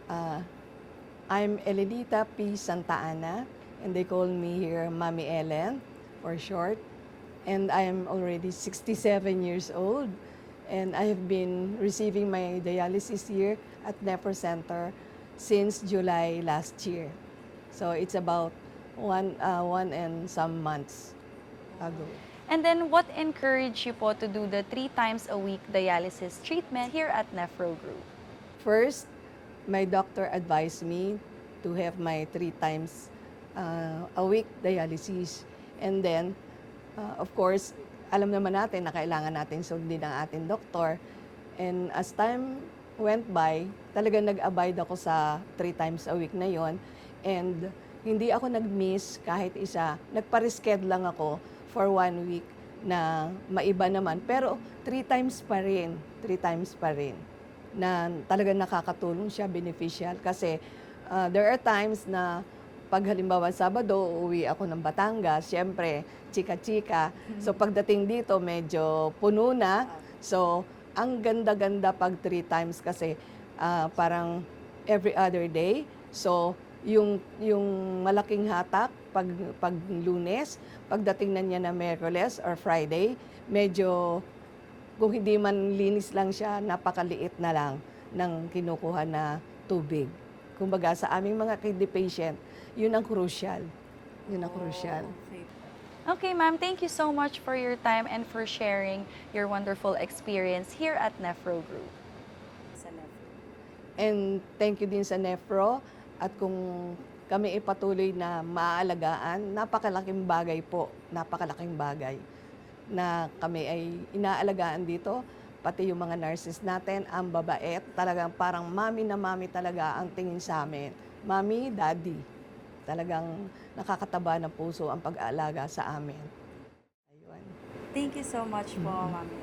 Uh, I'm Elenita P. Santa Ana, and they call me here Mommy Ellen for short. And I am already 67 years old, and I have been receiving my dialysis here at Nephro Center since July last year. So it's about one and some months ago. And then what encouraged you po to do the 3 times a week dialysis treatment here at Nephro Group? First, my doctor advised me to have my 3 times a week dialysis. And then, of course, alam naman natin na kailangan natin sundin ang ating doktor. And as time went by, talagang nag-abide ako sa 3 times a week na yon. And hindi ako nag-miss kahit isa. Nagpa-reschedule lang ako for 1 week na maiba naman. Pero 3 times pa rin. 3 times pa rin na talagang nakakatulong siya, beneficial. Kasi there are times na pag halimbawa Sabado, uuwi ako ng Batangas, siyempre, chika-chika. So pagdating dito, medyo puno na. So ang ganda-ganda pag 3 times kasi parang every other day. So yung malaking hatak pag Lunes, pagdating na niya na Miyerkules or Friday, medyo kung hindi man linis lang siya, napakaliit na lang ng kinukuha na tubig. Kumbaga sa aming mga kidney patient, yun ang crucial. Yun ang crucial. Okay, ma'am, thank you so much for your time and for sharing your wonderful experience here at Nephro Group. And thank you din sa Nephro. At kung kami ipatuloy na maaalagaan, napakalaking bagay po, napakalaking bagay na kami ay inaalagaan dito, pati yung mga nurses natin, ang babait, talagang parang mami na mami talaga ang tingin sa amin. Mami, daddy. Talagang nakakataba ng puso ang pag-aalaga sa amin. Ayun. Thank you so much po, Mami.